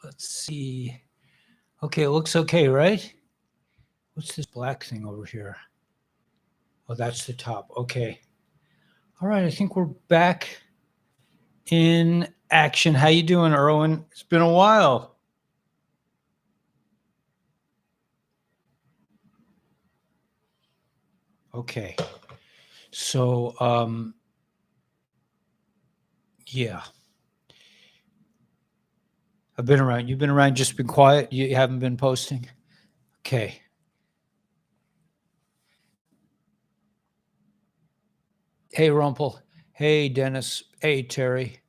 Let's see. Okay, it looks okay, right? What's this black thing over here? Oh, that's the top. Okay. All right, I think we're back in action. How you doing, Erwin? It's been a while. Okay. So, yeah. I've been around. You've been around, just been quiet. You haven't been posting? Okay. Hey, Rumpel. Hey, Dennis. Hey, Terry.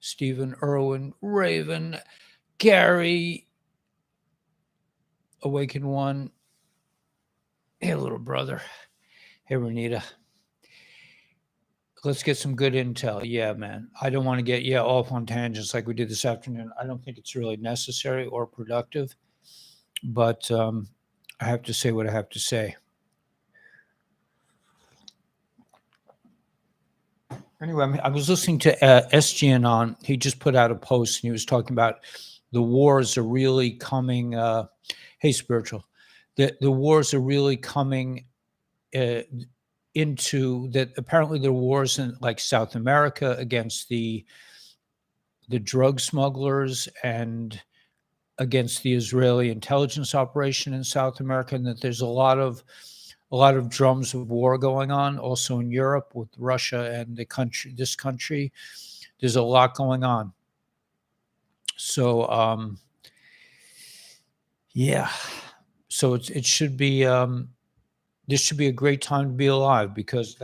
Stephen, Erwin, Raven, Gary, Awakened One. Hey, little brother. Hey, Renita. Let's get some good intel. Yeah, man. I don't want to get off on tangents like we did this afternoon. I don't think it's really necessary or productive, but I have to say what I have to say. Anyway, I was listening to SGN. He just put out a post, and he was talking about the wars are really coming. Hey, spiritual. The wars are really coming into that. Apparently, there are wars in like South America against the drug smugglers and against the Israeli intelligence operation in South America, and that there's a lot of drums of war going on also in Europe with Russia and this country. There's a lot going on. So, yeah. So it should be, this should be a great time to be alive, because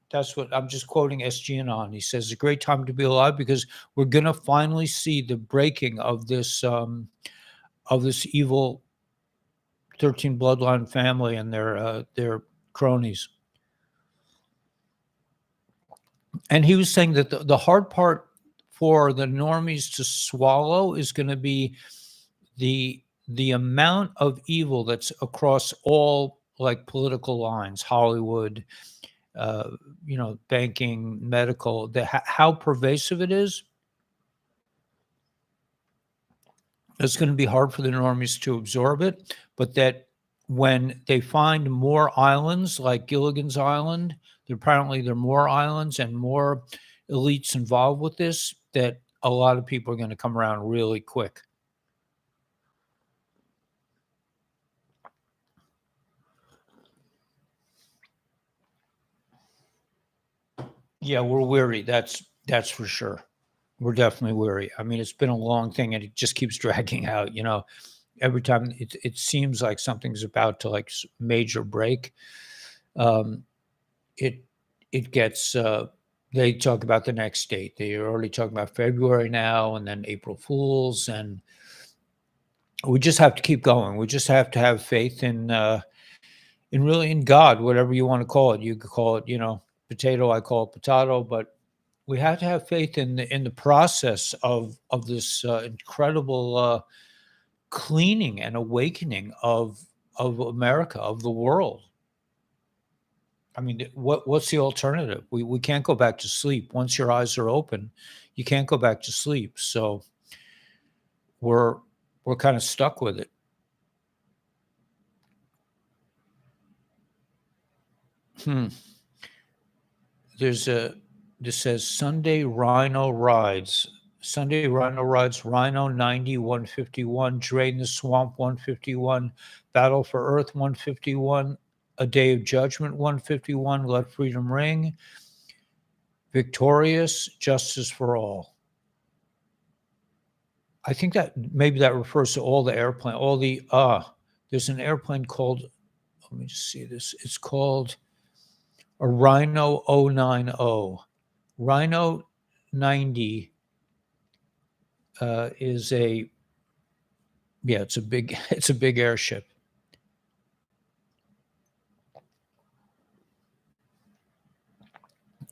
that's what I'm just quoting SGN. He says, a great time to be alive because we're going to finally see the breaking of this evil 13 bloodline family and their cronies. And he was saying that the hard part for the normies to swallow is going to be the amount of evil that's across all like political lines, Hollywood, banking, medical, how pervasive it is. It's going to be hard for the normies to absorb it, but that when they find more islands like Gilligan's Island, apparently there are more islands and more elites involved with this, that a lot of people are going to come around really quick. Yeah, we're weary. That's for sure. We're definitely weary. I mean, it's been a long thing, and it just keeps dragging out. Every time it seems like something's about to like major break. It gets. They talk about the next date. They are already talking about February now, and then April Fools, and we just have to keep going. We just have to have faith in God, whatever you want to call it. You could call it, potato. I call it potato, but we have to have faith in the process of this incredible cleaning and awakening of America, of the world. I mean, what's the alternative? We can't go back to sleep. Once your eyes are open, you can't go back to sleep. So we're kind of stuck with it. This says Sunday Rhino rides. Sunday Rhino rides, Rhino 90, 151, Drain the Swamp 151, Battle for Earth 151, A Day of Judgment 151, Let Freedom Ring, Victorious, Justice for All. I think that maybe that refers to all the airplane, there's an airplane called, let me just see this. It's called a Rhino 090. Rhino 90 is it's a big airship.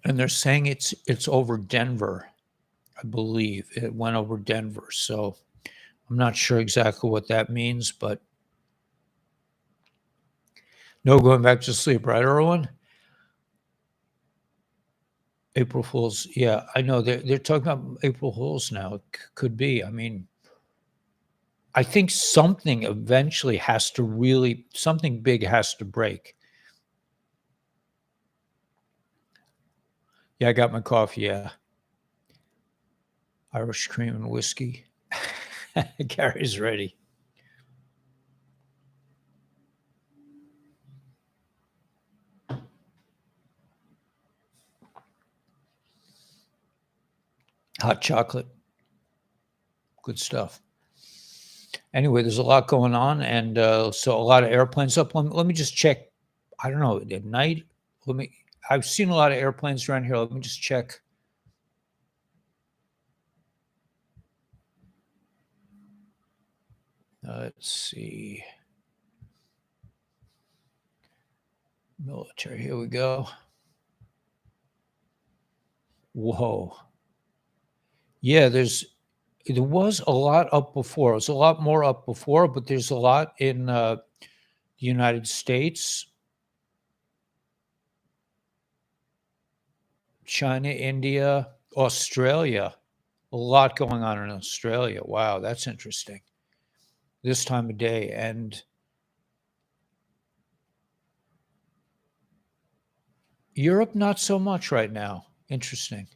And they're saying it's over Denver, I believe. It went over Denver. So I'm not sure exactly what that means, but no going back to sleep, right, Erwin? April Fools. Yeah, I know they're talking about April Fools now. It could be. I mean, I think something eventually has to really something big has to break. Yeah, I got my coffee, yeah. Irish cream and whiskey. Gary's ready. Hot chocolate. Good stuff. Anyway, there's a lot going on, and, so a lot of airplanes up. Let me just check. I don't know, at night? Let me I've seen a lot of airplanes around here. Let me just check. Let's see. Military, here we go. Whoa. Yeah, there was a lot up before. It was a lot more up before, but there's a lot in, the United States, China, India, Australia. A lot going on in Australia. Wow, that's interesting. This time of day, and Europe, not so much right now. Interesting.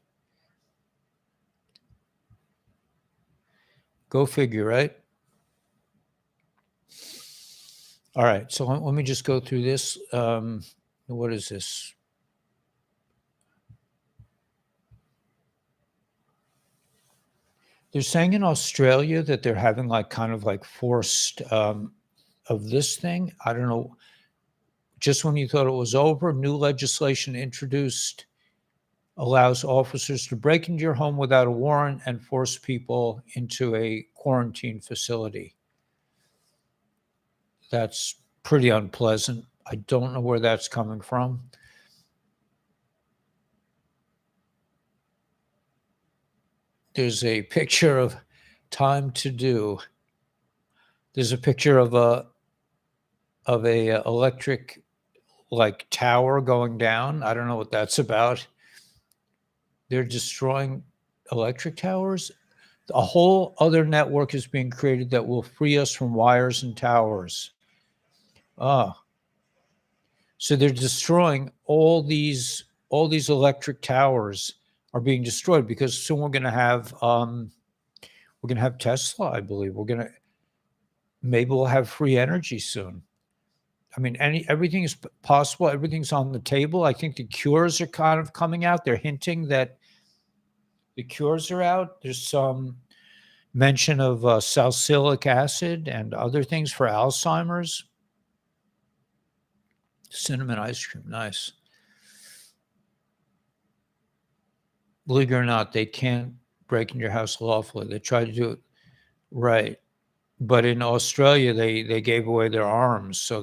Go figure, right? All right, so let me just go through this. What is this? They're saying in Australia that they're having like kind of like forced of this thing. I don't know. Just when you thought it was over, new legislation introduced allows officers to break into your home without a warrant and force people into a quarantine facility. That's pretty unpleasant. I don't know where that's coming from. There's a picture of time to do. There's a picture of a electric like tower going down. I don't know what that's about. They're destroying electric towers. A whole other network is being created that will free us from wires and towers. Ah, so they're destroying all these electric towers are being destroyed because soon we're gonna have Tesla, I believe. Maybe we'll have free energy soon. I mean, everything is possible. Everything's on the table. I think the cures are kind of coming out. They're hinting that the cures are out. There's some mention of salicylic acid and other things for Alzheimer's. Cinnamon ice cream, nice. Believe it or not, they can't break in your house lawfully. They try to do it right, but in Australia, they gave away their arms, so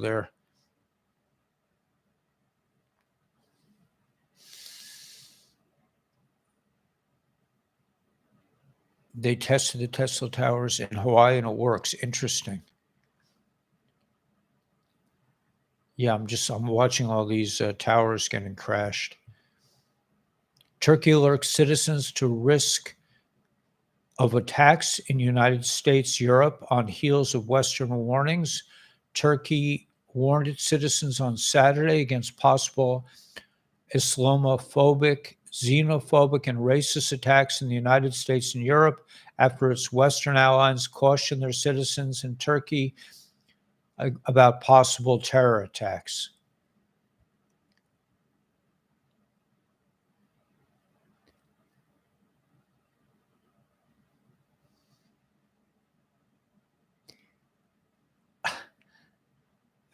they tested the Tesla towers in Hawaii and it works. Interesting. Yeah, I'm watching all these towers getting crashed. Turkey alerts citizens to risk of attacks in United States, Europe on heels of Western warnings. Turkey warned its citizens on Saturday against possible Islamophobic, xenophobic, and racist attacks in the United States and Europe after its Western allies cautioned their citizens in Turkey about possible terror attacks.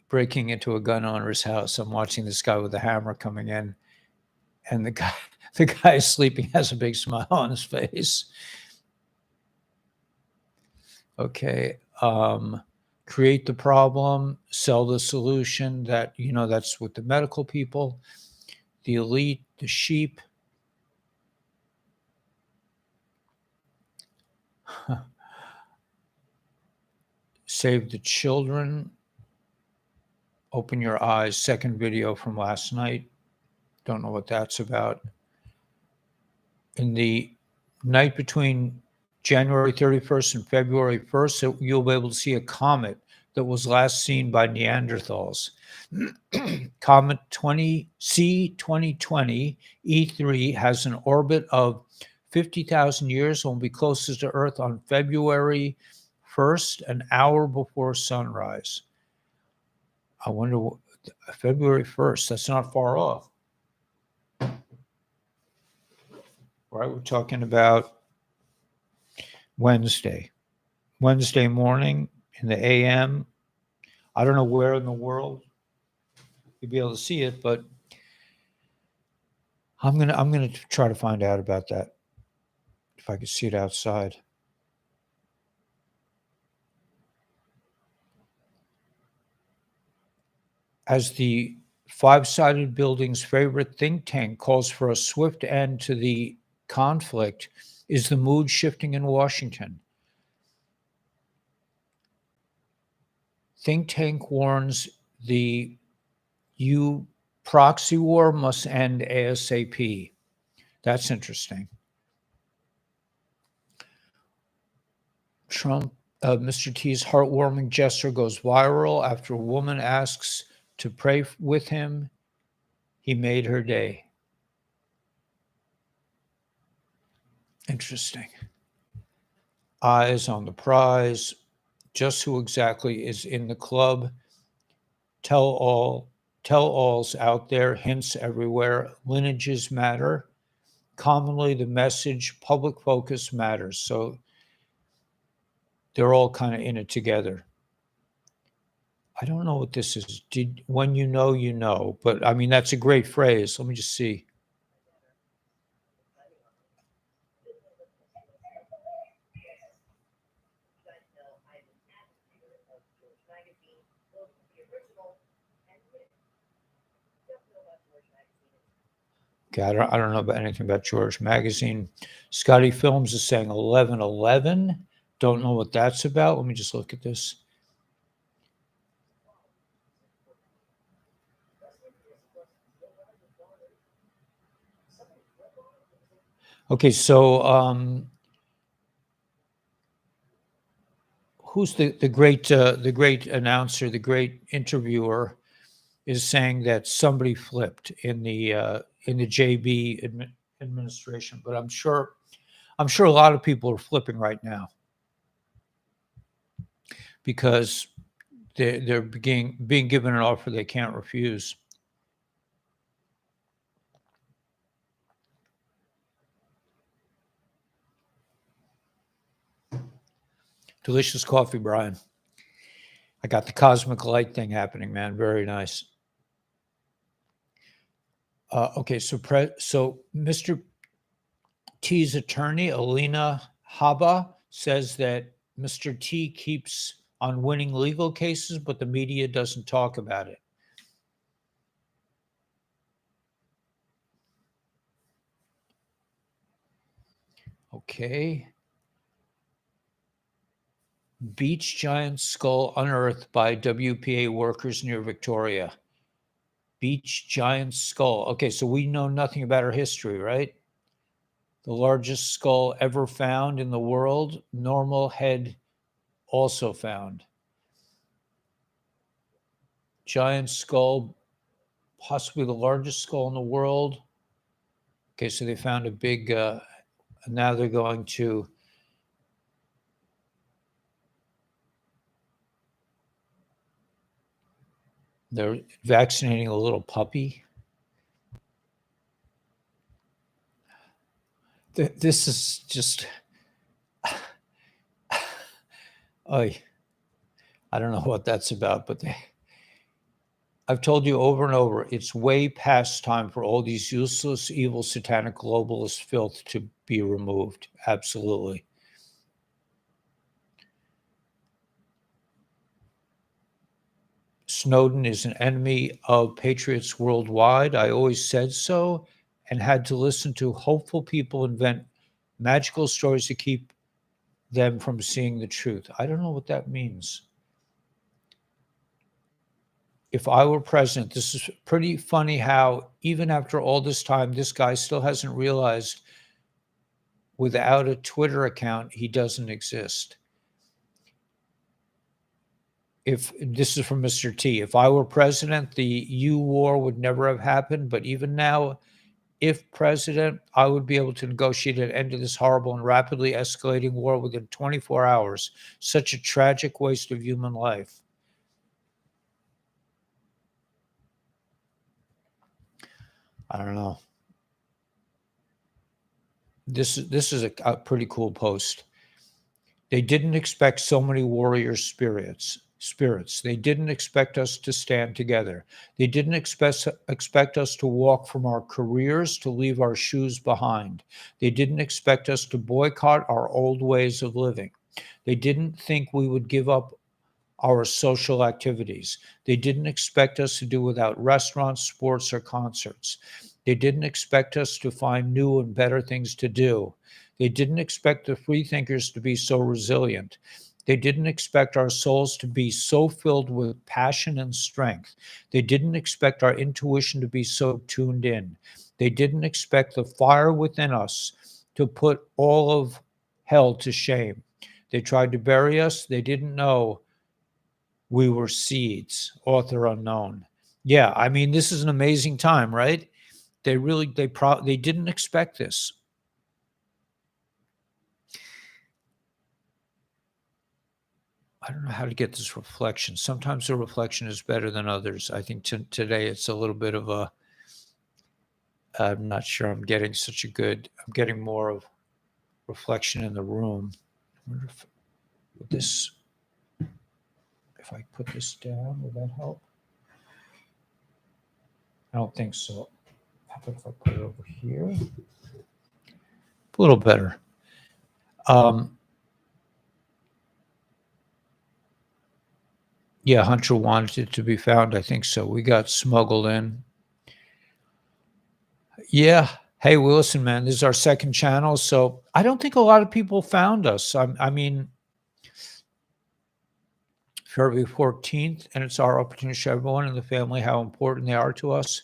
Breaking into a gun owner's house. I'm watching this guy with a hammer coming in, and the guy is sleeping, has a big smile on his face. Okay. Create the problem, sell the solution. That's with the medical people, the elite, the sheep. Save the children. Open your eyes. Second video from last night. Don't know what that's about. In the night between January 31st and February 1st, so you'll be able to see a comet that was last seen by Neanderthals. Comet C2020 E3 has an orbit of 50,000 years and will be closest to Earth on February 1st, an hour before sunrise. I wonder what, February 1st, that's not far off. Right, we're talking about Wednesday morning in the AM. I don't know where in the world you'll be able to see it, but I'm gonna try to find out about that if I could see it outside. As the five-sided building's favorite think tank calls for a swift end to the conflict, is the mood shifting in Washington? Think tank warns the proxy war must end ASAP. That's interesting. Mr. T's heartwarming gesture goes viral after a woman asks to pray with him. He made her day. Interesting. Eyes on the prize. Just who exactly is in the club? Tell-alls out there, hints everywhere. Lineages matter. Commonly, the message, public focus matters. So they're all kind of in it together. I don't know what this is. When you know, but I mean, that's a great phrase. Let me just see. Okay, I don't know about anything about George Magazine. Scotty Films is saying 11/11. Don't know what that's about. Let me just look at this. Okay, so who's the great announcer, the great interviewer, is saying that somebody flipped in the JB administration, but I'm sure a lot of people are flipping right now because they're being given an offer they can't refuse. Delicious coffee, Brian. I got the cosmic light thing happening, man. Very nice. Okay, so Mr. T's attorney, Alina Haba, says that Mr. T keeps on winning legal cases, but the media doesn't talk about it. Okay. Beach giant skull unearthed by WPA workers near Victoria. Beach giant skull. Okay, so we know nothing about her history, right? The largest skull ever found in the world. Normal head also found. Giant skull, possibly the largest skull in the world. Okay, so they found a big, now they're going to, they're vaccinating a little puppy. This is just, I don't know what that's about, but I've told you over and over, it's way past time for all these useless, evil, satanic, globalist filth to be removed. Absolutely. Snowden is an enemy of patriots worldwide. I always said so and had to listen to hopeful people invent magical stories to keep them from seeing the truth. I don't know what that means. If I were president, this is pretty funny how even after all this time, this guy still hasn't realized without a Twitter account, he doesn't exist. If this is from Mr. T, if I were president, the U war would never have happened. But even now, if president, I would be able to negotiate an end to this horrible and rapidly escalating war within 24 hours. Such a tragic waste of human life. I don't know. This is a pretty cool post. They didn't expect so many warrior spirits. They didn't expect us to stand together. They didn't expect us to walk from our careers to leave our shoes behind. They didn't expect us to boycott our old ways of living. They didn't think we would give up our social activities. They didn't expect us to do without restaurants, sports, or concerts. They didn't expect us to find new and better things to do. They didn't expect the freethinkers to be so resilient. They didn't expect our souls to be so filled with passion and strength. They didn't expect our intuition to be so tuned in. They didn't expect the fire within us to put all of hell to shame. They tried to bury us. They didn't know we were seeds. Author unknown. Yeah, I mean, this is an amazing time, right? They didn't expect this. I don't know how to get this reflection. Sometimes the reflection is better than others. I think today it's a little bit of a, I'm not sure I'm getting I'm getting more of reflection in the room. I wonder if I put this down, will that help? I don't think so. How about if I put it over here? A little better. Yeah, Hunter wanted it to be found. I think so. We got smuggled in. Yeah. Hey, well, listen, man, this is our second channel. So I don't think a lot of people found us. I mean, February 14th, and it's our opportunity to show everyone in the family how important they are to us.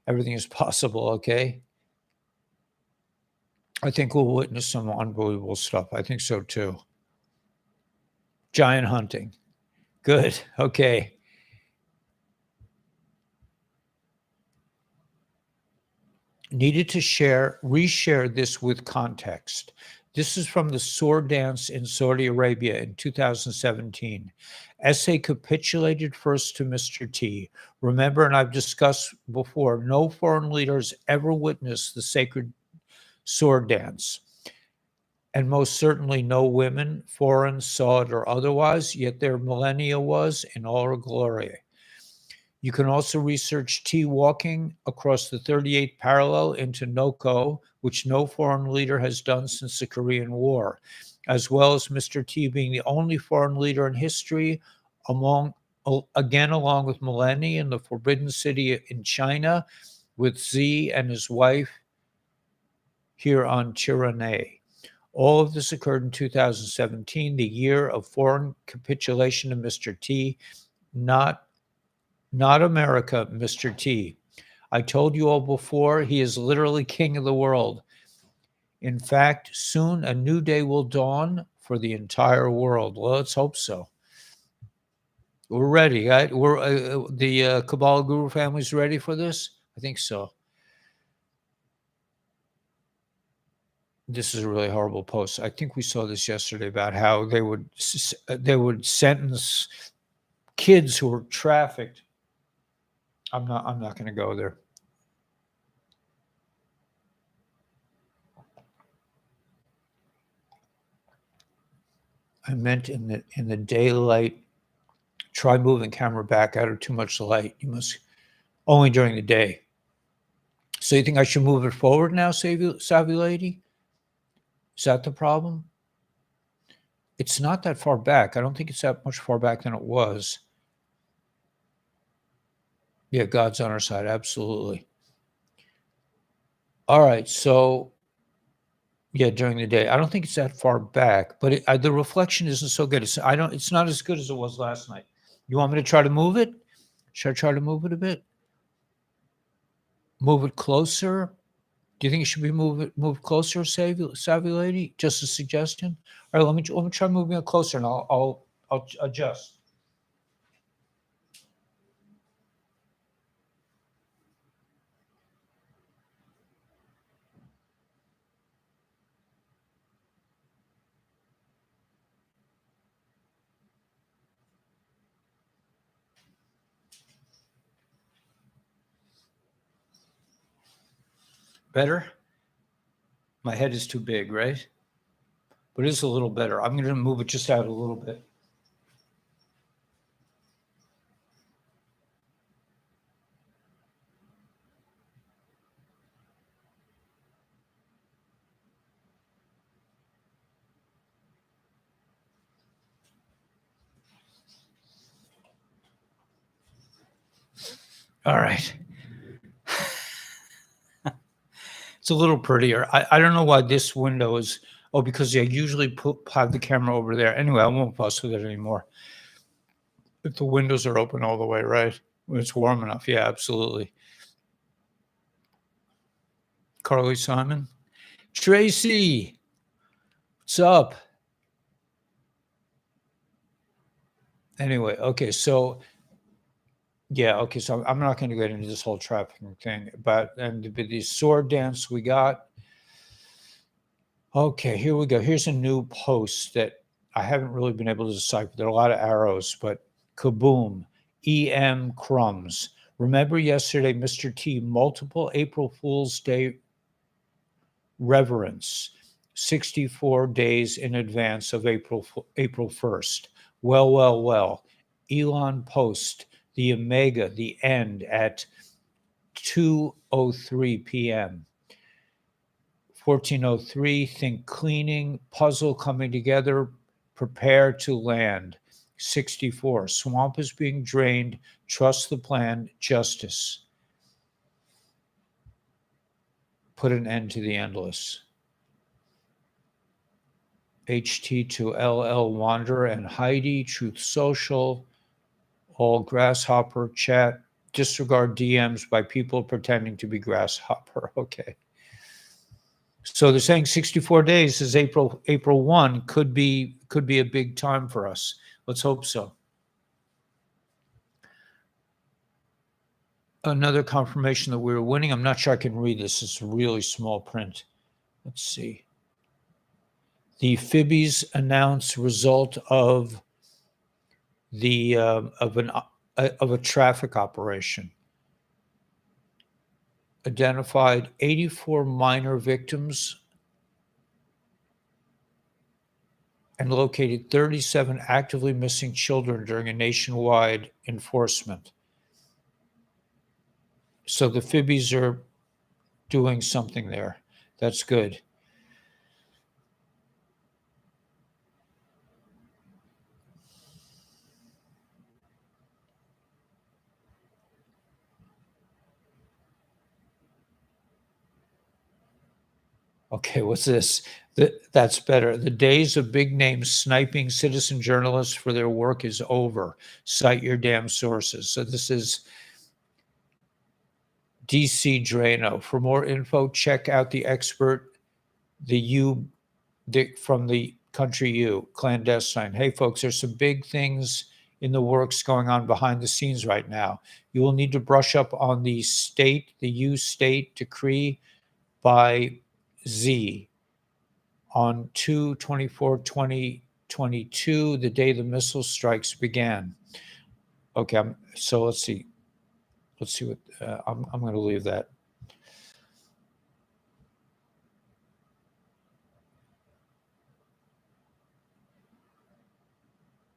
Everything is possible, okay? I think we'll witness some unbelievable stuff. I think so, too. Giant hunting. Good. Okay. Needed to reshare this with context. This is from the sword dance in Saudi Arabia in 2017. ASEA capitulated first to Mr. T. Remember, and I've discussed before, no foreign leaders ever witnessed the sacred sword dance. And most certainly no women, foreign, saw it or otherwise, yet their millennia was in all her glory. You can also research T walking across the 38th parallel into Noko, which no foreign leader has done since the Korean War, as well as Mr. T being the only foreign leader in history, along with Millennia in the Forbidden City in China, with Z and his wife here on Tyranny. All of this occurred in 2017, the year of foreign capitulation to Mr. T, not America, Mr. T. I told you all before, he is literally king of the world. In fact, soon a new day will dawn for the entire world. Well, let's hope so. We're ready, right? The Kabbalah Guru family's ready for this? I think so. This is a really horrible post. I think we saw this yesterday about how they would sentence kids who were trafficked. I'm not going to go there. I meant in the daylight. Try moving camera back out of too much light. You must only during the day. So you think I should move it forward now, savvy lady? Is that the problem? It's not that far back. I don't think it's that much far back than it was. Yeah, God's on our side. Absolutely. All right. So, yeah, during the day. I don't think it's that far back, but the reflection isn't so good. It's not as good as it was last night. You want me to try to move it? Should I try to move it a bit? Move it closer? Do you think it should be moved closer, savvy lady? Just a suggestion. All right, let me try moving it closer, and I'll adjust. Better? My head is too big, right? But it's a little better. I'm going to move it just out a little bit. All right. It's a little prettier. I don't know why this window is. Oh, because I usually have the camera over there. Anyway, I won't fuss with it anymore. If the windows are open all the way, right? When it's warm enough. Yeah, absolutely. Carly Simon. Tracy, what's up? Anyway, okay, so yeah, okay, so I'm not going to get into this whole trafficking thing, but the sword dance we got. Okay, here we go. Here's a new post that I haven't really been able to decipher. There are a lot of arrows, but kaboom, EM crumbs. Remember yesterday, Mr. T, multiple April Fool's Day reverence, 64 days in advance of April 1st. Well. Elon post, the Omega, the end at 2:03 p.m. 14:03, think cleaning, puzzle coming together, prepare to land. 64, swamp is being drained, trust the plan, justice. Put an end to the endless. HT to LL Wanderer and Heidi, Truth Social, all Grasshopper chat, disregard DMs by people pretending to be Grasshopper. Okay. So they're saying 64 days is April 1 could be a big time for us. Let's hope so. Another confirmation that we're winning. I'm not sure I can read this. It's really small print. Let's see. The Fibbies announce result of the of a traffic operation. Identified 84 minor victims and located 37 actively missing children during a nationwide enforcement. So the Fibbies are doing something there. That's good. Okay, what's this? That's better. The days of big names sniping citizen journalists for their work is over. Cite your damn sources. So this is DC Drano. For more info, check out the expert, from the country U, clandestine. Hey, folks, there's some big things in the works going on behind the scenes right now. You will need to brush up on the U state decree by Z on 2/24/2022, the day the missile strikes began. Okay, so let's see. Let's see what I'm going to leave that.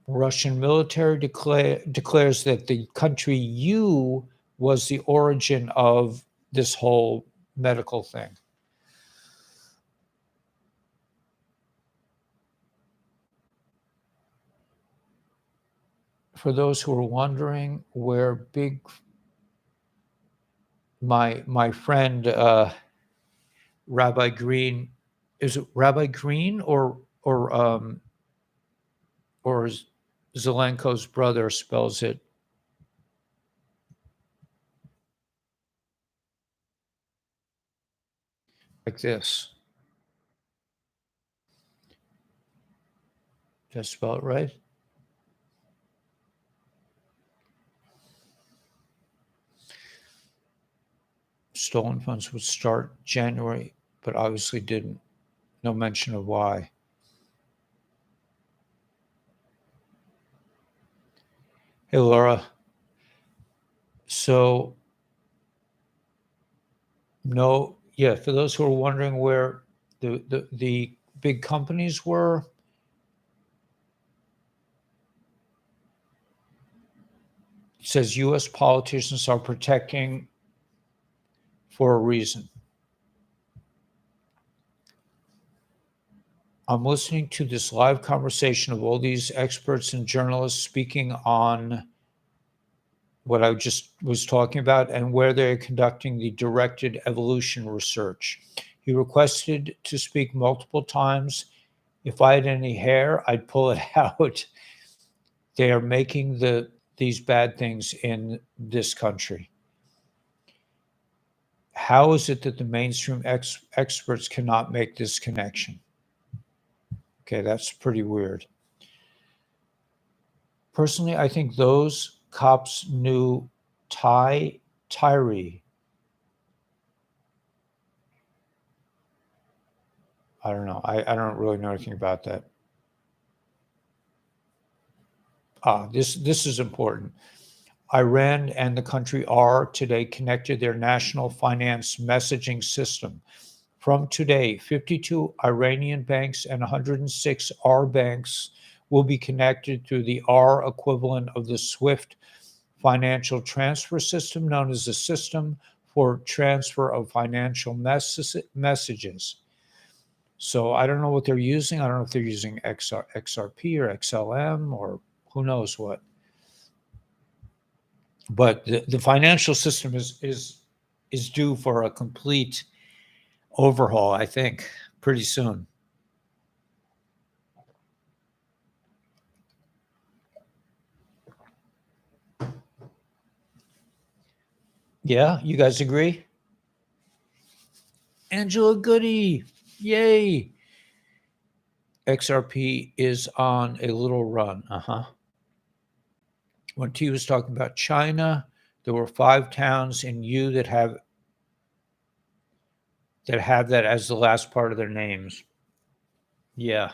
Russian military declares that the country U was the origin of this whole medical thing. For those who are wondering where my friend Rabbi Green, is it Rabbi Green or Zelenko's brother spells it? like this. That's about right. Stolen funds would start January, but obviously didn't. No mention of why. Hey, Laura. So, no, yeah, for those who are wondering where the big companies were, it says U.S. politicians are protecting for a reason. I'm listening to this live conversation of all these experts and journalists speaking on what I just was talking about and where they're conducting the directed evolution research. He requested to speak multiple times. If I had any hair, I'd pull it out. They are making these bad things in this country. How is it that the mainstream experts cannot make this connection? Okay, that's pretty weird. Personally, I think those cops knew Tyree. I don't know. I don't really know anything about that. This is important. Iran and the country are today connected their national finance messaging system. From today, 52 Iranian banks and 106 R banks will be connected through the R equivalent of the SWIFT financial transfer system, known as the System for Transfer of Financial Messages. So I don't know what they're using. I don't know if they're using XRP or XLM or who knows what. But the financial system is due for a complete overhaul, I think, pretty soon. Yeah, you guys agree? Angela Goody, yay! XRP is on a little run. When T was talking about China, there were 5 towns in U that have that as the last part of their names. Yeah.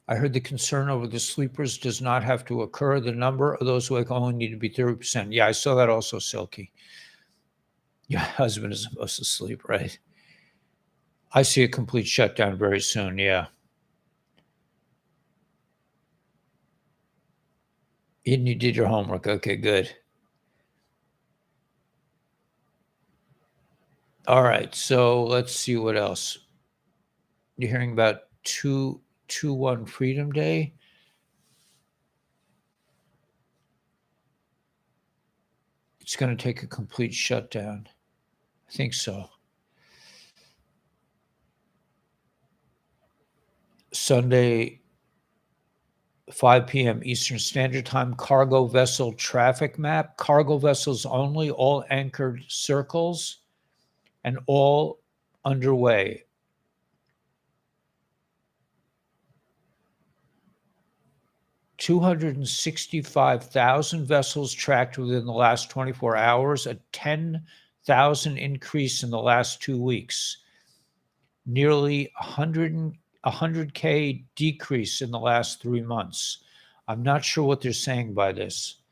I heard the concern over the sleepers does not have to occur. The number of those who only need to be 30%. Yeah, I saw that also, Silky. Your husband is supposed to sleep, right? I see a complete shutdown very soon, yeah. And you did your homework. Okay, good. All right, so let's see what else. You're hearing about 2/1 Freedom Day. It's going to take a complete shutdown. I think so. Sunday, 5 p.m. Eastern Standard Time, cargo vessel traffic map. Cargo vessels only, all anchored circles, and all underway. $265,000 vessels tracked within the last 24 hours, a 10,000 increase in the last 2 weeks. Nearly 100K decrease in the last 3 months. I'm not sure what they're saying by this.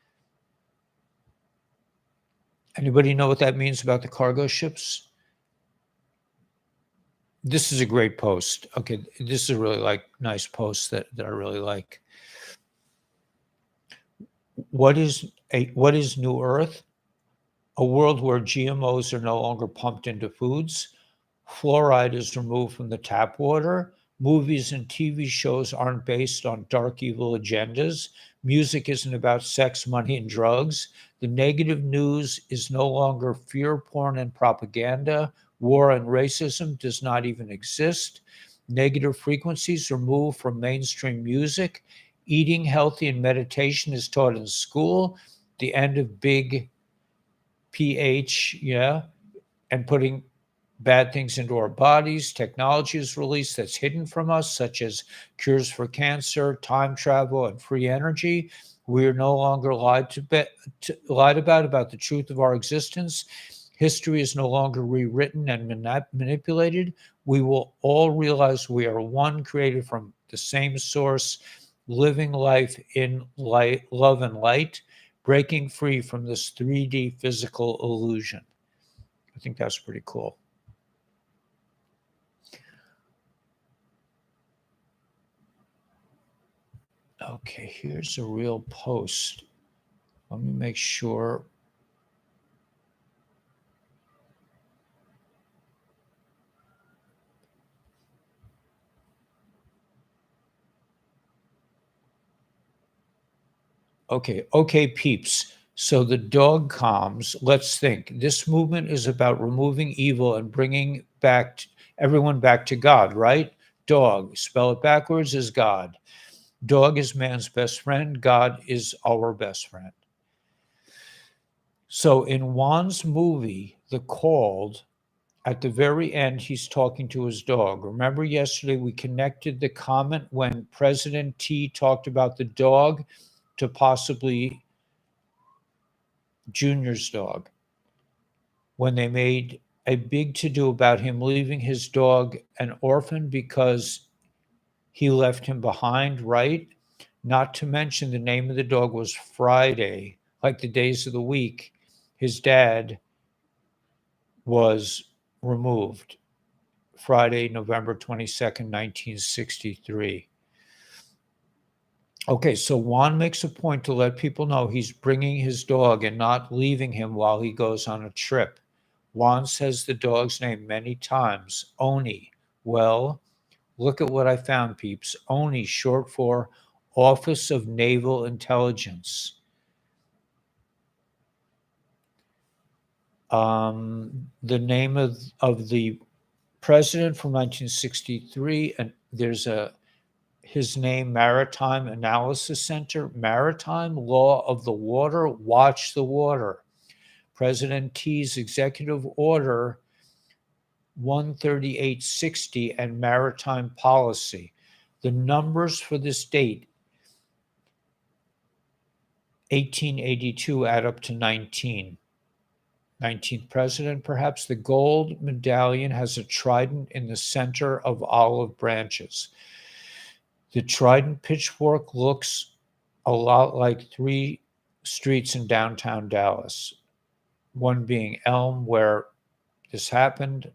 Anybody know what that means about the cargo ships? This is a great post. Okay, this is a really nice post that I really like. What is New Earth? A world where GMOs are no longer pumped into foods. Fluoride is removed from the tap water. Movies and TV shows aren't based on dark, evil agendas. Music isn't about sex, money, and drugs. The negative news is no longer fear porn and propaganda. War and racism does not even exist. Negative frequencies are removed from mainstream music. Eating healthy and meditation is taught in school. The end of big pH, yeah. and putting bad things into our bodies. Technology is released that's hidden from us, such as cures for cancer, time travel, and free energy. We are no longer lied about the truth of our existence. History is no longer rewritten and manipulated. We will all realize we are one, created from the same source, living life in light, love and light, breaking free from this 3D physical illusion. I think that's pretty cool. Okay, here's a real post. Let me make sure. Okay, peeps. So the dog comms, let's think. This movement is about removing evil and bringing everyone back to God, right? Dog, spell it backwards, is God. Dog is man's best friend. God is our best friend. So in Juan's movie, The Called, at the very end, he's talking to his dog. Remember yesterday we connected the comment when President T talked about the dog to possibly Junior's dog, when they made a big to-do about him leaving his dog an orphan because he left him behind, right? Not to mention the name of the dog was Friday, like the days of the week. His dad was removed Friday, November 22nd, 1963. Okay, so Juan makes a point to let people know he's bringing his dog and not leaving him while he goes on a trip. Juan says the dog's name many times, Oni. Well, look at what I found, peeps. Oni, short for Office of Naval Intelligence. The name of the president from 1963, and there's his name, Maritime Analysis Center, Maritime Law of the Water, Watch the Water. President T's Executive Order 13860 and Maritime Policy. The numbers for this date, 1882, add up to 19. 19th president, perhaps. The gold medallion has a trident in the center of olive branches. The trident pitchfork looks a lot like 3 streets in downtown Dallas, one being Elm, where this happened.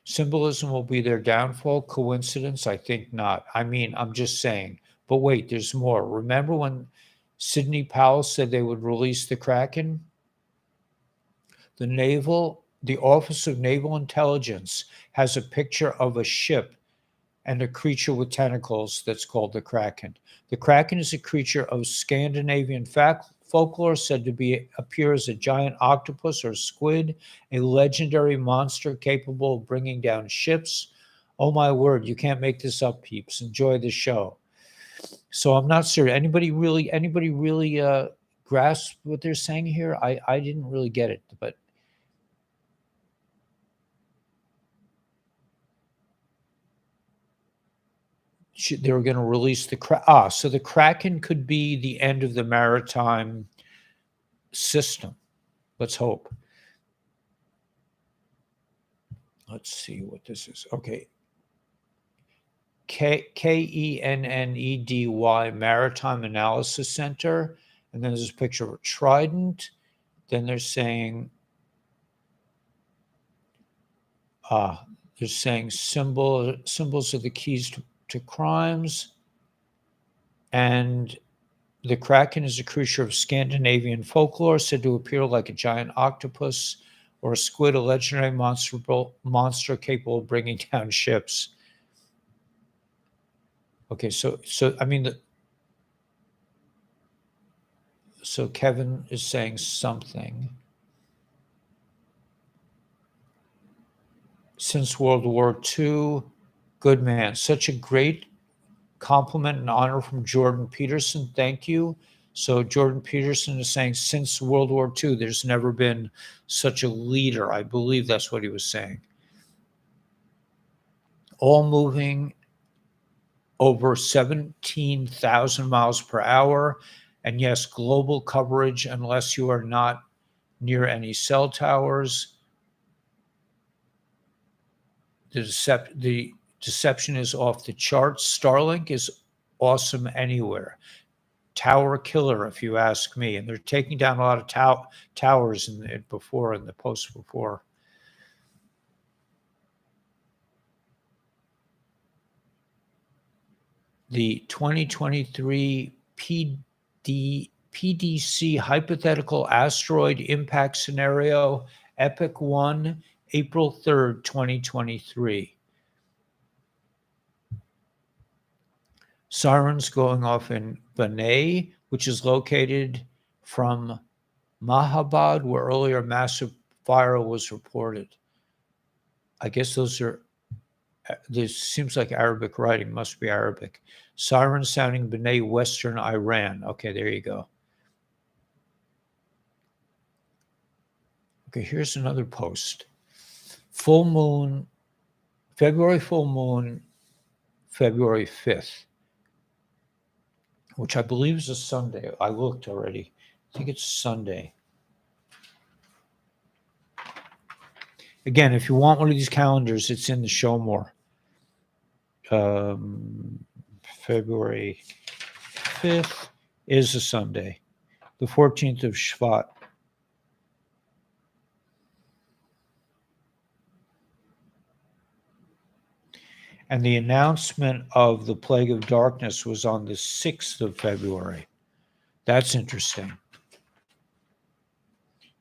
Symbolism will be their downfall. Coincidence? I think not. I mean, I'm just saying. But wait, there's more. Remember when Sidney Powell said they would release the Kraken? The Office of Naval Intelligence has a picture of a ship and a creature with tentacles that's called the Kraken. The Kraken is a creature of Scandinavian folklore said to appear as a giant octopus or squid, a legendary monster capable of bringing down ships. Oh my word, you can't make this up, peeps. Enjoy the show. So I'm not sure. Anybody really grasp what they're saying here? I didn't really get it, but they were going to release the so the Kraken could be the end of the maritime system. Let's hope. Let's see what this is. Okay. KENNEDY Maritime Analysis Center. And then there's a picture of a trident. Then they're saying, symbols are the keys to crimes. And the Kraken is a creature of Scandinavian folklore said to appear like a giant octopus or a squid, a legendary monster capable of bringing down ships. Okay, so I mean, so Kevin is saying something. Since World War II, good man. Such a great compliment and honor from Jordan Peterson. Thank you. So Jordan Peterson is saying since World War II, there's never been such a leader. I believe that's what he was saying. All moving over 17,000 miles per hour. And yes, global coverage unless you are not near any cell towers. The deception is off the charts. Starlink is awesome anywhere. Tower killer, if you ask me. And they're taking down a lot of towers in the post before. The 2023 PDC hypothetical asteroid impact scenario, Epic 1, April 3rd, 2023. Sirens going off in Banay, which is located from Mahabad, where earlier massive fire was reported. I guess this seems like Arabic writing, must be Arabic. Siren sounding Banay, Western Iran. Okay, there you go. Okay, here's another post. Full moon, February full moon, February 5th, which I believe is a Sunday. I looked already. I think it's Sunday. Again, if you want one of these calendars, it's in the show more. February 5th is a Sunday, the 14th of Shvat. And the announcement of the plague of darkness was on the 6th of February. That's interesting.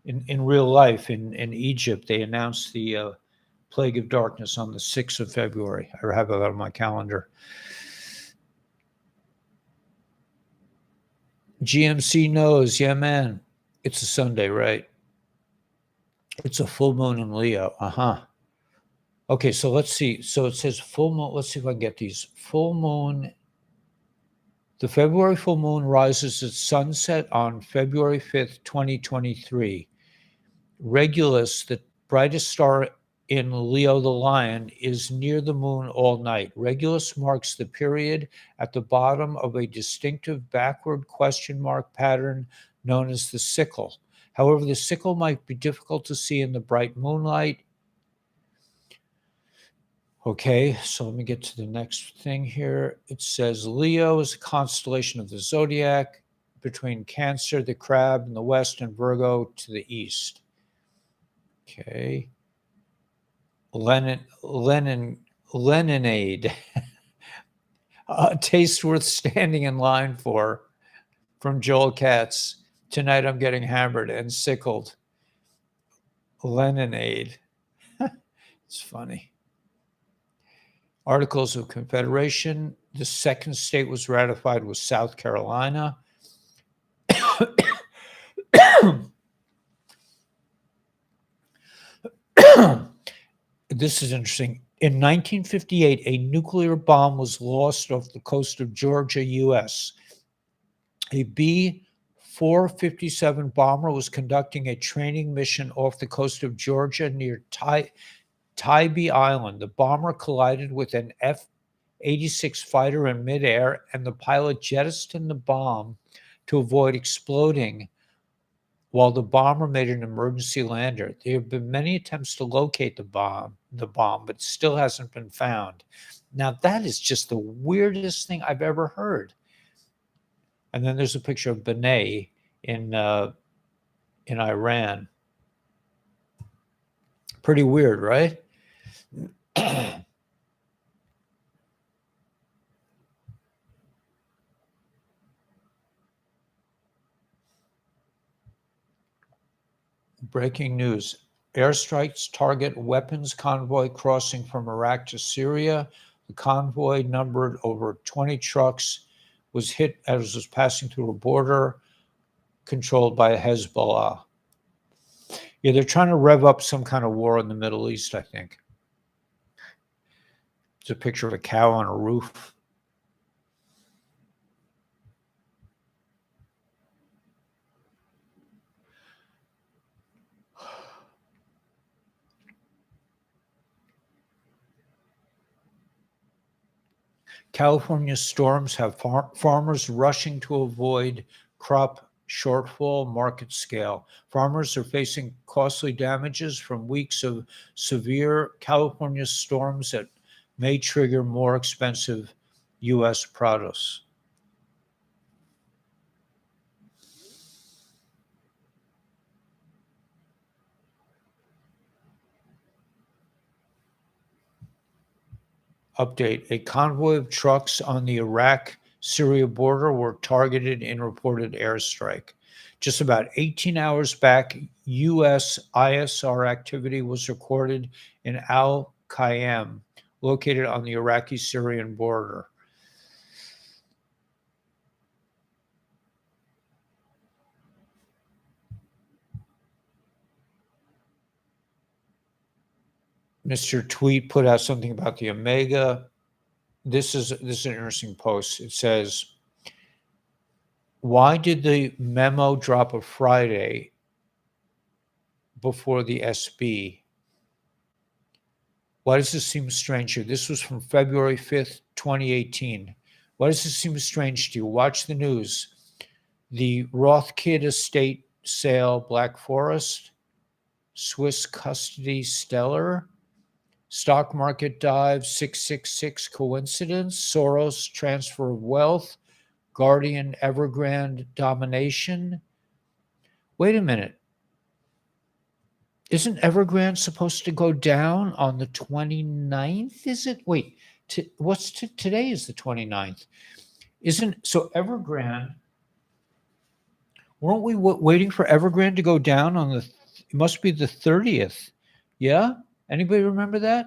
In real life, in Egypt, they announced the plague of darkness on the 6th of February. I have that on my calendar. GMC knows, yeah, man. It's a Sunday, right? It's a full moon in Leo. Okay, so let's see. So it says full moon. Let's see if I can get these. Full moon. The February full moon rises at sunset on February 5th, 2023. Regulus, the brightest star in Leo the Lion, is near the moon all night. Regulus marks the period at the bottom of a distinctive backward question mark pattern known as the sickle. However, the sickle might be difficult to see in the bright moonlight. Okay, so let me get to the next thing here. It says Leo is a constellation of the zodiac between Cancer, the crab in the west, and Virgo to the east. Okay. Leninade. A taste worth standing in line for, from Joel Katz. Tonight I'm getting hammered and sickled. Leninade. It's funny. Articles of Confederation. The second state was ratified with South Carolina. This is interesting. In 1958, a nuclear bomb was lost off the coast of Georgia, U.S. A B-457 bomber was conducting a training mission off the coast of Georgia near Tybee Island. The bomber collided with an F-86 fighter in midair, and the pilot jettisoned the bomb to avoid exploding while the bomber made an emergency lander. There have been many attempts to locate the bomb, but still hasn't been found. Now, that is just the weirdest thing I've ever heard. And then there's a picture of Banay in Iran. Pretty weird, right? Breaking news. Airstrikes target weapons convoy crossing from Iraq to Syria. The convoy, numbered over 20 trucks, was hit as it was passing through a border controlled by Hezbollah. Yeah, they're trying to rev up some kind of war in the Middle East, I think. It's a picture of a cow on a roof. California storms have farmers rushing to avoid crop shortfall market scale. Farmers are facing costly damages from weeks of severe California storms that may trigger more expensive U.S. produce. Update: a convoy of trucks on the Iraq-Syria border were targeted in reported airstrike. Just about 18 hours back, U.S. ISR activity was recorded in Al-Qayyam, located on the Iraqi-Syrian border. Mr. Tweet put out something about the Omega. This is an interesting post. It says, why did the memo drop a Friday before the SB? Why does this seem strange here? This was from February 5th, 2018. Why does this seem strange to you? Watch the news. The Rothkid estate sale, Black Forest, Swiss custody, Stellar, stock market dive, 666 coincidence, Soros transfer of wealth, Guardian Evergrande domination. Wait a minute. Isn't Evergrande supposed to go down on the 29th? Is it? Wait, today is the 29th. So Evergrande, weren't we waiting for Evergrande to go down on it must be the 30th. Yeah? Anybody remember that?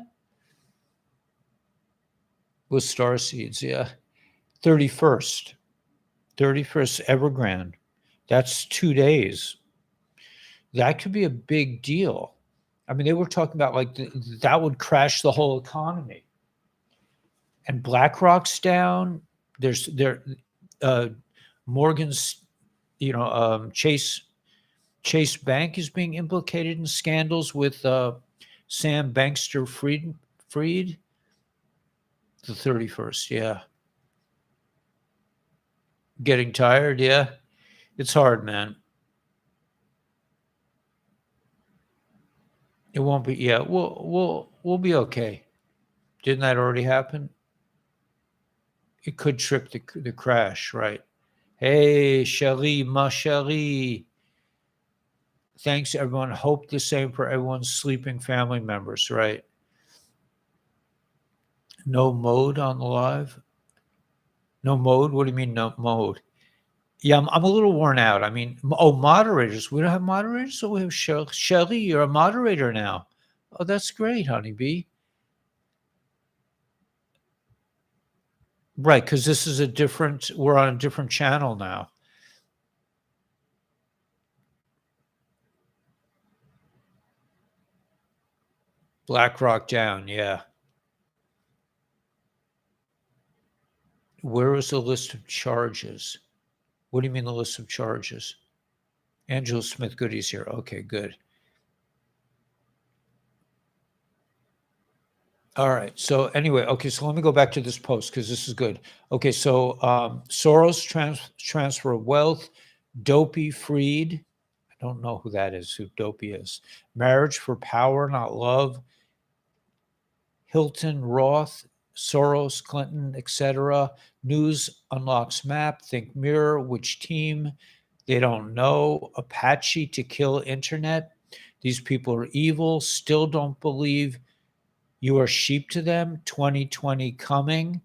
With star seeds, yeah. 31st Evergrande. That's 2 days. That could be a big deal. I mean, they were talking about like that would crash the whole economy. And BlackRock's down. There's Morgan's, Chase Bank is being implicated in scandals with Sam Bankster Fried. The 31st, yeah. Getting tired, yeah. It's hard, man. It won't be. Yeah, we'll be okay. Didn't that already happen? It could trip the crash, right? Hey, chérie, ma chérie. Thanks, everyone. Hope the same for everyone's sleeping family members, right? No mode on the live? No mode? What do you mean no mode? Yeah, I'm a little worn out. I mean, moderators. We don't have moderators, so we have Shelly. You're a moderator now. Oh, that's great, honeybee. Right, because this is we're on a different channel now. BlackRock down, yeah. Where is the list of charges? What do you mean the list of charges? Angela Smith Goody's here. Okay, good. All right. So anyway, okay. So let me go back to this post because this is good. Okay. So Soros transfer of wealth, Dopey freed. I don't know who that is. Who Dopey is? Marriage for power, not love. Hilton, Roth, Soros, Clinton, etc. News unlocks map. Think mirror. Which team? They don't know. Apache to kill internet. These people are evil. Still don't believe you are sheep to them. 2020 coming.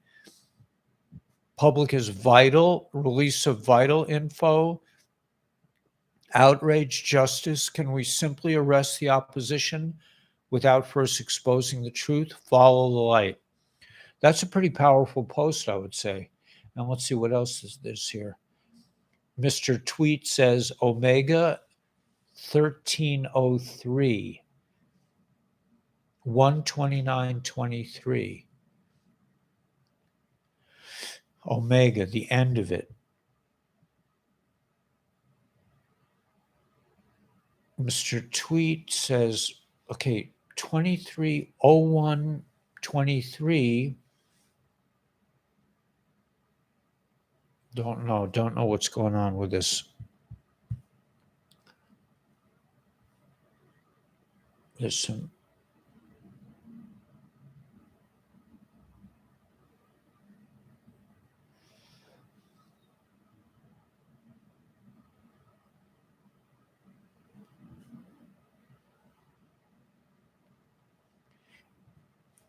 Public is vital. Release of vital info. Outrage justice. Can we simply arrest the opposition without first exposing the truth? Follow the light. That's a pretty powerful post, I would say. And let's see what else is this here. Mr. Tweet says Omega 1303. 129.23. Omega, the end of it. Mr. Tweet says, okay, 2301.23. Don't know. Don't know what's going on with this. There's some.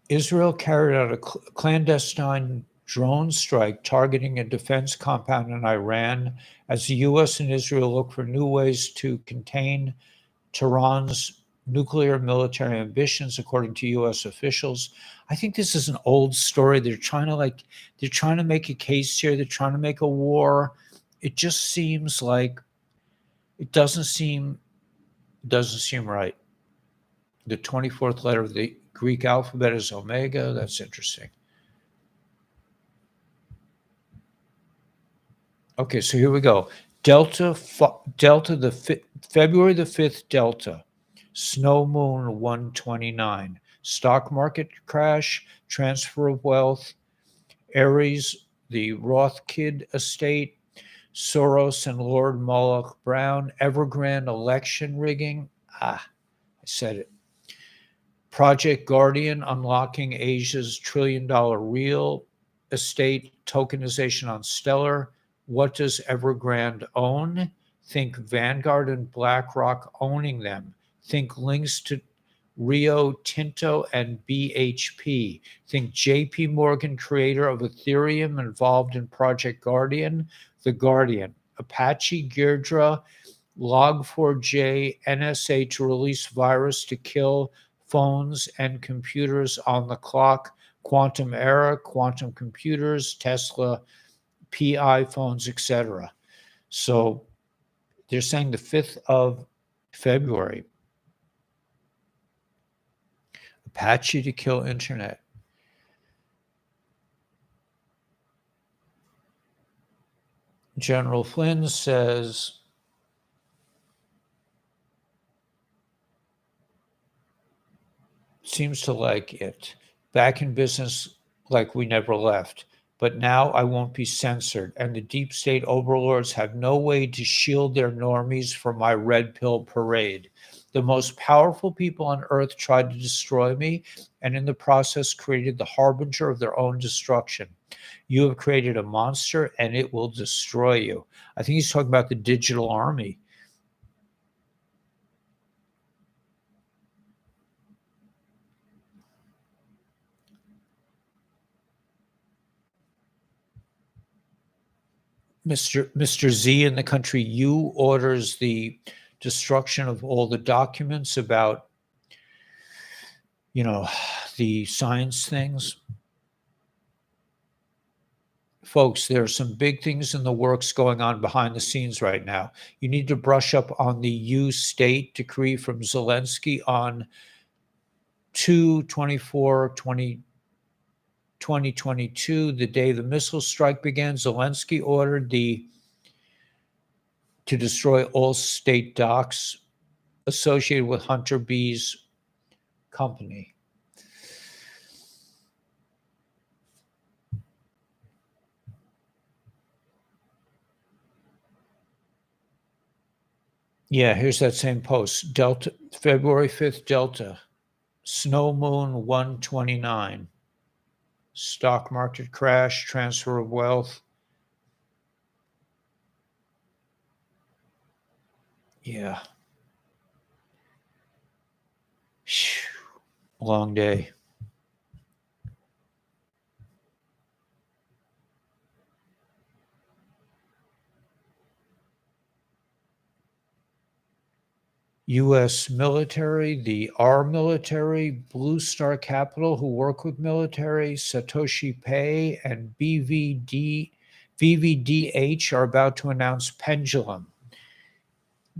Israel carried out a clandestine drone strike targeting a defense compound in Iran as the U.S. and Israel look for new ways to contain Tehran's nuclear military ambitions, according to U.S. officials. I think this is an old story. They're trying to make a case here. They're trying to make a war. It just seems like it doesn't seem right. The 24th letter of the Greek alphabet is omega. That's interesting. Okay, so here we go. Delta, February the 5th, Delta, Snow Moon 129, stock market crash, transfer of wealth, Aries, the Rothkid estate, Soros and Lord Moloch Brown, Evergrande election rigging. I said it. Project Guardian, unlocking Asia's trillion-dollar real estate tokenization on Stellar. What does Evergrande own? Think Vanguard and BlackRock owning them. Think links to Rio Tinto and BHP. Think JP Morgan, creator of Ethereum, involved in Project Guardian. The Guardian. Apache, Girdra, Log4j, NSA to release virus to kill phones and computers on the clock. Quantum era, quantum computers, Tesla, PI phones, etc. So they're saying the 5th of February, Apache to kill internet. General Flynn says, seems to like it. Back in business like we never left. But now I won't be censored, and the deep state overlords have no way to shield their normies from my red pill parade. The most powerful people on earth tried to destroy me, and in the process created the harbinger of their own destruction. You have created a monster, and it will destroy you. I think he's talking about the digital army. Mr. Z in the country U orders the destruction of all the documents about, the science things. Folks, there are some big things in the works going on behind the scenes right now. You need to brush up on the U state decree from Zelensky on 2/24/2022, the day the missile strike began. Zelensky ordered to destroy all state docks associated with Hunter B's company. Yeah, here's that same post. Delta, February 5th, Delta, Snow Moon 129, stock market crash, transfer of wealth. Yeah. Long day. U.S. military, the R military, Blue Star Capital, who work with military, Satoshi Pay, and BVDH are about to announce Pendulum.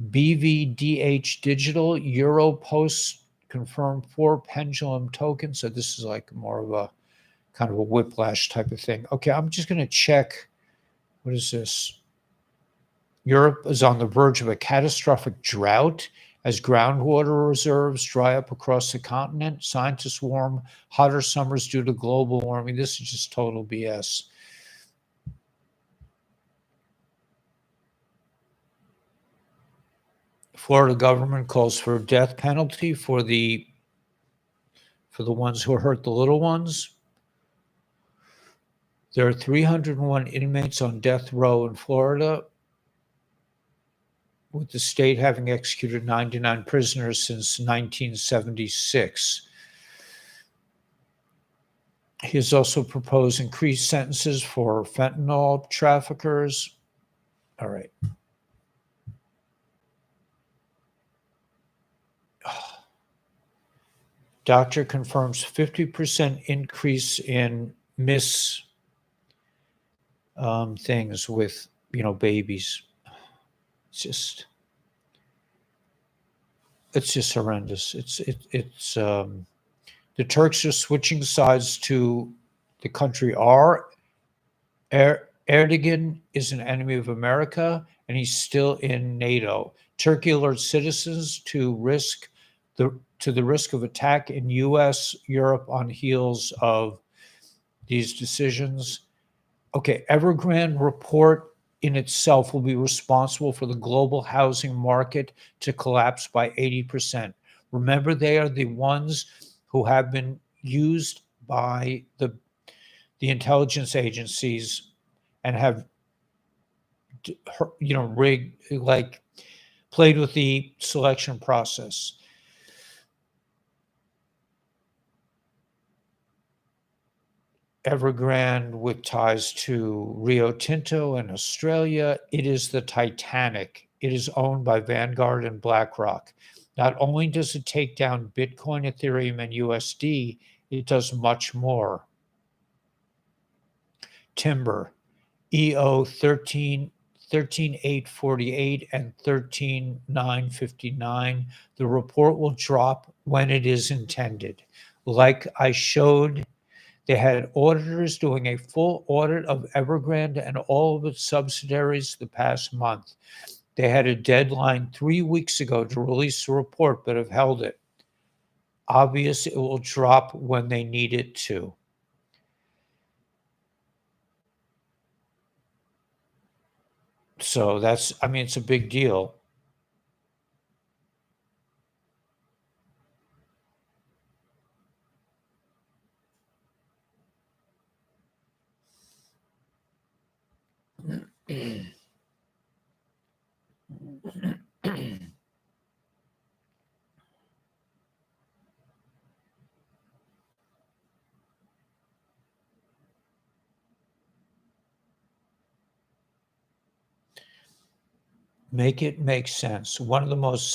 BVDH Digital, Europost confirmed 4 Pendulum tokens. So this is like more of a kind of a whiplash type of thing. Okay, I'm just going to check. What is this? Europe is on the verge of a catastrophic drought as groundwater reserves dry up across the continent. Scientists warn hotter summers due to global warming. This is just total BS. Florida government calls for death penalty for the ones who hurt the little ones. There are 301 inmates on death row in Florida, with the state having executed 99 prisoners since 1976. He has also proposed increased sentences for fentanyl traffickers. All right. Doctor confirms 50% increase in things with, babies. It's just horrendous. The Turks are switching sides to the country R. Erdogan is an enemy of America, and he's still in NATO. Turkey alerts citizens to the risk of attack in U.S., Europe on heels of these decisions. Okay, Evergrande report in itself will be responsible for the global housing market to collapse by 80%. Remember, they are the ones who have been used by the intelligence agencies and have, played with the selection process. Evergrande with ties to Rio Tinto in Australia. It is the Titanic. It is owned by Vanguard and BlackRock. Not only does it take down Bitcoin, Ethereum, and USD, it does much more. Timber, EO 13848 and 13959. The report will drop when it is intended. Like I showed, they had auditors doing a full audit of Evergrande and all of its subsidiaries the past month. They had a deadline 3 weeks ago to release the report, but have held it. Obvious it will drop when they need it to. So it's a big deal. Make it make sense. One of the most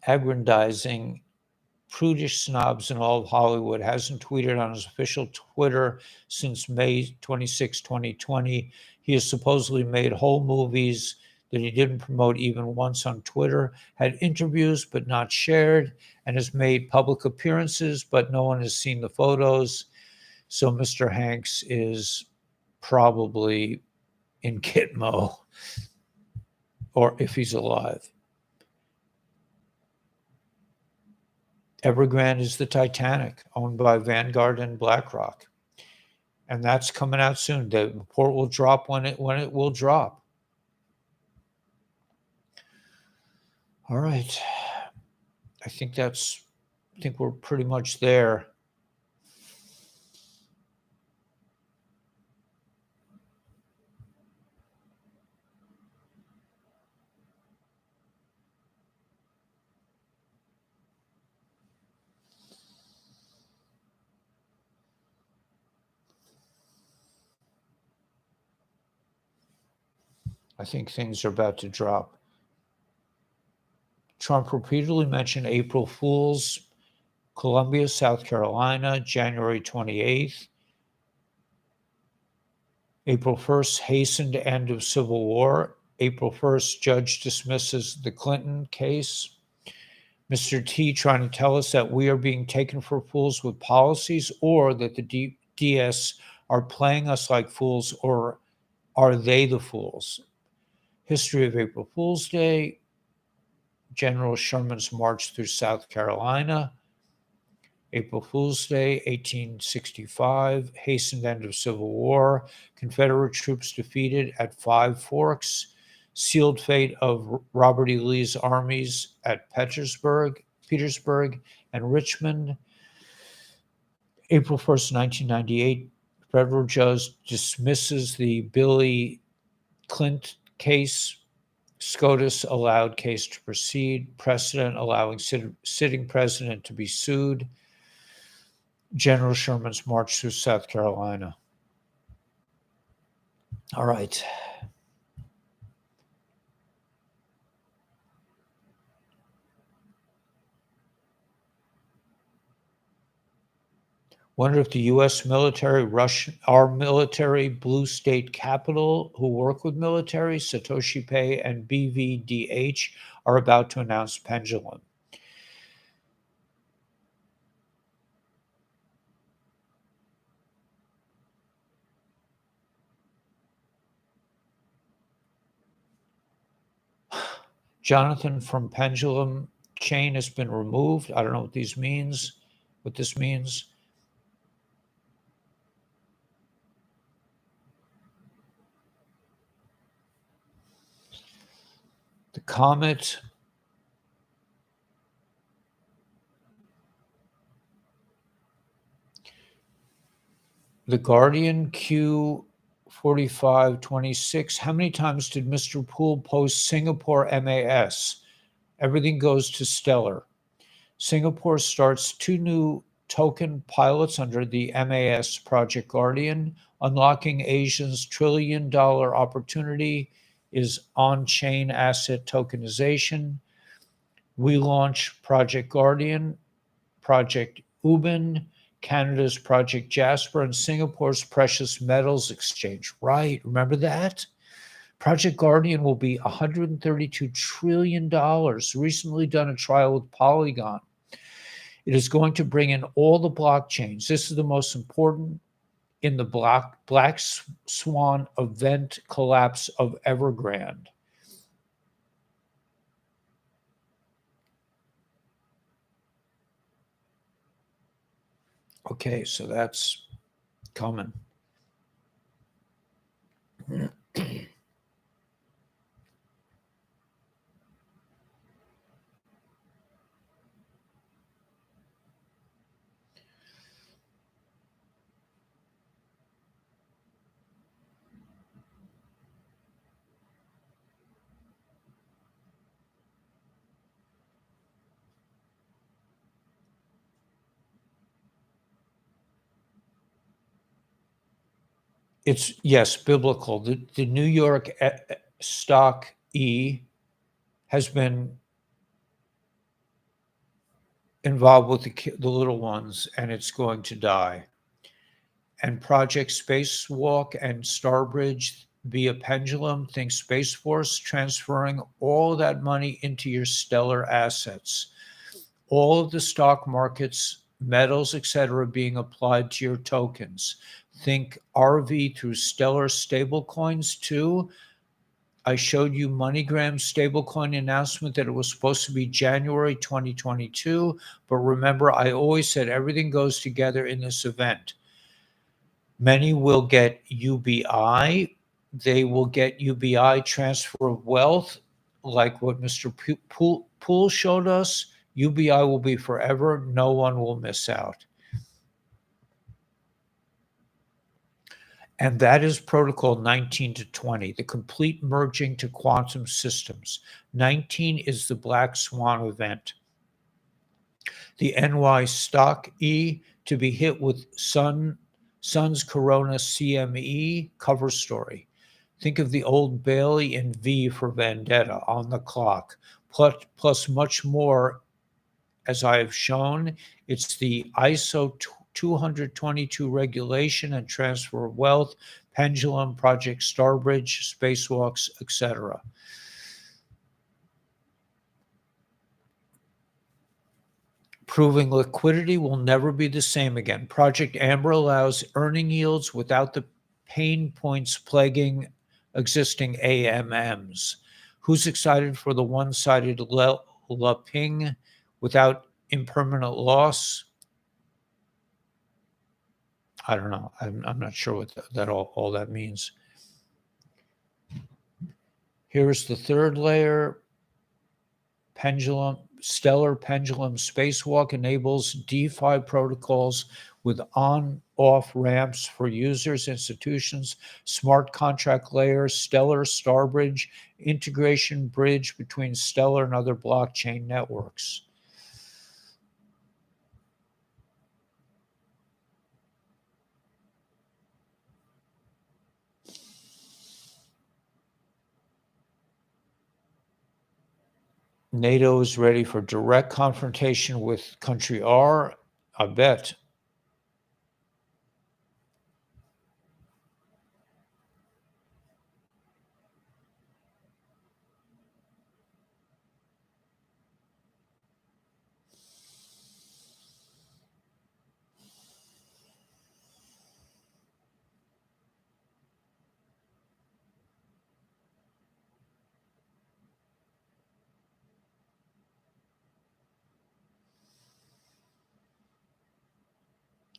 aggrandizing, prudish snobs in all of Hollywood hasn't tweeted on his official Twitter since May 26, 2020. He has supposedly made whole movies that he didn't promote even once on Twitter, had interviews but not shared, and has made public appearances, but no one has seen the photos. So Mr. Hanks is probably in Gitmo, or if he's alive. Evergrande is the Titanic, owned by Vanguard and BlackRock. And that's coming out soon. The report will drop when it will drop. All right. I think we're pretty much there. I think things are about to drop. Trump repeatedly mentioned April Fools, Columbia, South Carolina, January 28th. April 1st, hastened end of Civil War. April 1st, judge dismisses the Clinton case. Mr. T trying to tell us that we are being taken for fools with policies, or that the DS are playing us like fools, or are they the fools? History of April Fool's Day, General Sherman's march through South Carolina, April Fool's Day, 1865, hastened end of Civil War, Confederate troops defeated at Five Forks, sealed fate of Robert E. Lee's armies at Petersburg, and Richmond. April 1st, 1998, federal judge dismisses the Billy Clint case. SCOTUS allowed case to proceed. Precedent allowing sitting president to be sued. General Sherman's march through South Carolina. All right. Wonder if the U.S. military, our military, blue state capital, who work with military, Satoshi Pay and BVDH, are about to announce pendulum. Jonathan from Pendulum chain has been removed. I don't know what this means. The comet. The Guardian Q4526. How many times did Mr. Poole post Singapore MAS? Everything goes to Stellar. Singapore starts 2 new token pilots under the MAS Project Guardian. Unlocking Asia's trillion-dollar opportunity is on-chain asset tokenization. We launch Project Guardian, Project Ubin, Canada's Project Jasper, and Singapore's Precious Metals Exchange. Right, remember that? Project Guardian will be $132 trillion. Recently done a trial with Polygon. It is going to bring in all the blockchains. This is the most important in the Black Swan event collapse of Evergrande. Okay, so that's coming. It's, yes, biblical. The New York stock E has been involved with the little ones, and it's going to die. And Project Spacewalk and Starbridge via Pendulum, think Space Force, transferring all that money into your stellar assets. All of the stock markets, metals, etc., being applied to your tokens. Think RV through stellar stablecoins too. I showed you MoneyGram's stablecoin announcement that it was supposed to be January 2022. But remember, I always said everything goes together in this event. Many will get UBI. They will get UBI, transfer of wealth, like what Mr. Poole showed us. UBI will be forever. No one will miss out. And that is protocol 19 to 20, the complete merging to quantum systems. 19 is the Black Swan event. The NY stock E to be hit with Sun's Corona CME cover story. Think of the Old Bailey and V for Vendetta on the clock, plus much more. As I have shown, it's the ISO 222 regulation and transfer of wealth, Pendulum, Project Starbridge, Spacewalks, etc. Proving liquidity will never be the same again. Project Amber allows earning yields without the pain points plaguing existing AMMs. Who's excited for the one-sided LAPing without impermanent loss? I don't know. I'm not sure what that all that means. Here's the third layer. Stellar pendulum spacewalk enables DeFi protocols with on-off ramps for users, institutions, smart contract layers, Stellar Starbridge, integration bridge between Stellar and other blockchain networks. NATO is ready for direct confrontation with country R. I bet.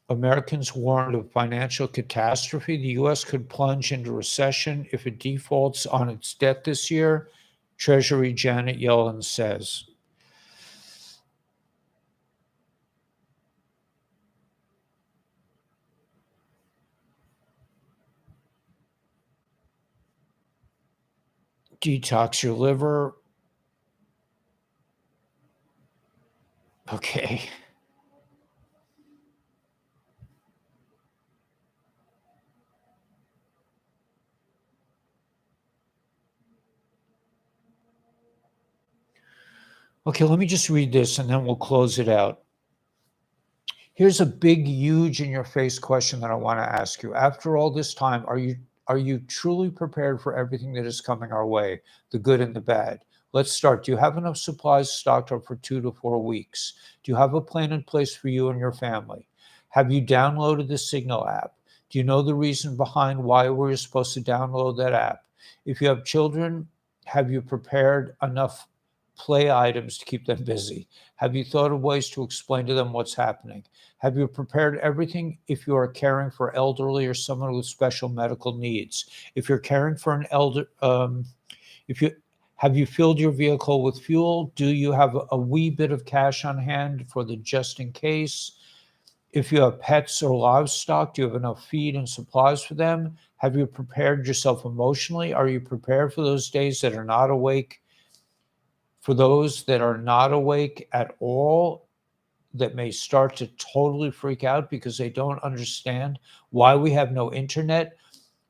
Americans warned of financial catastrophe. The U.S. could plunge into recession if it defaults on its debt this year, Treasury Janet Yellen says. Detox your liver. Okay. Okay, let me just read this and then we'll close it out. Here's a big, huge in your face question that I want to ask you. After all this time, are you truly prepared for everything that is coming our way, the good and the bad? Let's start. Do you have enough supplies stocked up for 2 to 4 weeks? Do you have a plan in place for you and your family? Have you downloaded the Signal app? Do you know the reason behind why we're supposed to download that app? If you have children, have you prepared enough play items to keep them busy? Have you thought of ways to explain to them what's happening? Have you prepared everything if you are caring for elderly or someone with special medical needs? If you're caring for an elder, have you filled your vehicle with fuel? Do you have a wee bit of cash on hand for the just in case? If you have pets or livestock, do you have enough feed and supplies for them? Have you prepared yourself emotionally? Are you prepared for those days that are not awake? For those that are not awake at all, that may start to totally freak out because they don't understand why we have no internet,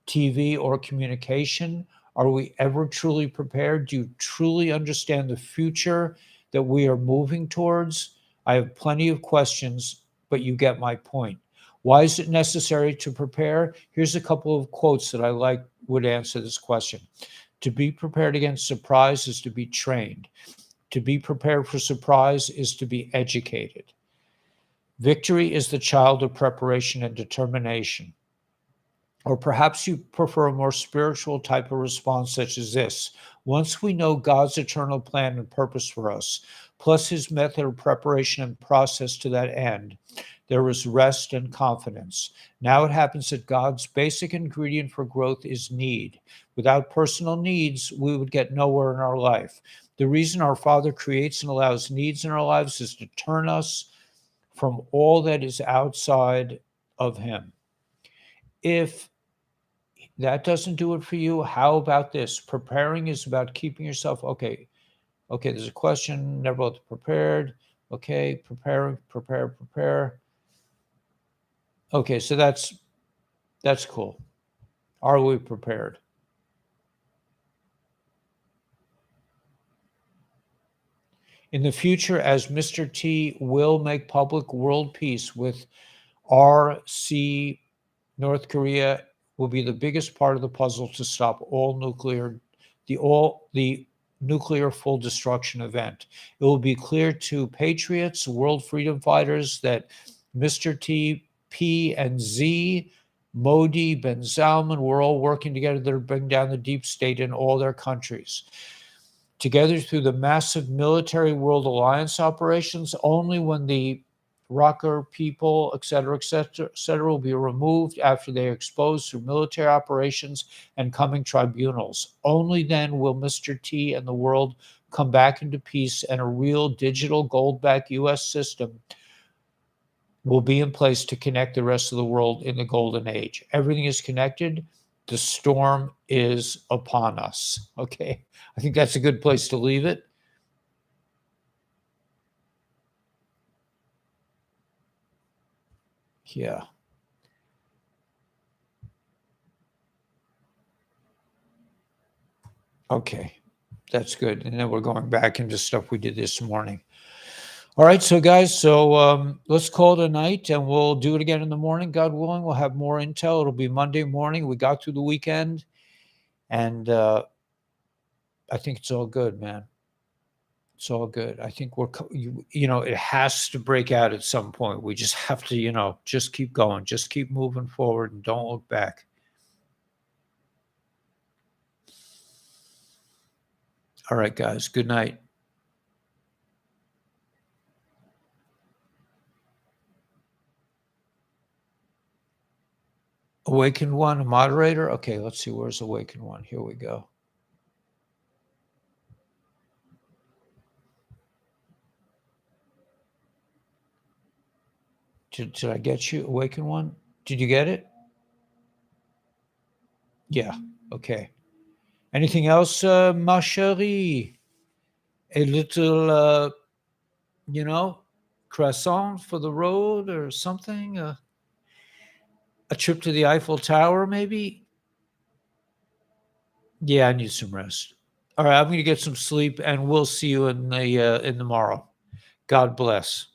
TV, or communication. Are we ever truly prepared? Do you truly understand the future that we are moving towards? I have plenty of questions, but you get my point. Why is it necessary to prepare? Here's a couple of quotes that I like would answer this question. To be prepared against surprise is to be trained. To be prepared for surprise is to be educated. Victory is the child of preparation and determination. Or perhaps you prefer a more spiritual type of response, such as this. Once we know God's eternal plan and purpose for us, plus his method of preparation and process to that end, there is rest and confidence. Now it happens that God's basic ingredient for growth is need. Without personal needs, we would get nowhere in our life. The reason our Father creates and allows needs in our lives is to turn us from all that is outside of him. If that doesn't do it for you, how about this? Preparing is about keeping yourself, okay, there's a question, never prepared. Okay, prepare. Okay, so that's cool. Are we prepared? In the future, as Mr. T will make public world peace with RC, North Korea will be the biggest part of the puzzle to stop the nuclear full destruction event. It will be clear to patriots, world freedom fighters, that Mr. T, P, and Z, Modi, Ben Salman, we're all working together to bring down the deep state in all their countries. Together through the massive military world alliance operations, only when the rocker people, et cetera, will be removed after they are exposed through military operations and coming tribunals. Only then will Mr. T and the world come back into peace, and a real digital gold-backed U.S. system will be in place to connect the rest of the world in the golden age. Everything is connected. The storm is upon us. Okay. I think that's a good place to leave it. Yeah. Okay. That's good. And then we're going back into stuff we did this morning. All right. So, guys, let's call it a night, and we'll do it again in the morning. God willing, we'll have more intel. It'll be Monday morning. We got through the weekend, and I think it's all good, man. It's all good. I think it has to break out at some point. We just have to, just keep going, just keep moving forward, and don't look back. All right, guys. Good night. Awakened One, a moderator. Okay, let's see. Where's Awakened One? Here we go. Did I get you, Awakened One? Did you get it? Yeah. Okay. Anything else, ma chérie? A little, croissant for the road or something? A trip to the Eiffel Tower, maybe? Yeah, I need some rest. All right, I'm going to get some sleep, and we'll see you in the morrow. God bless.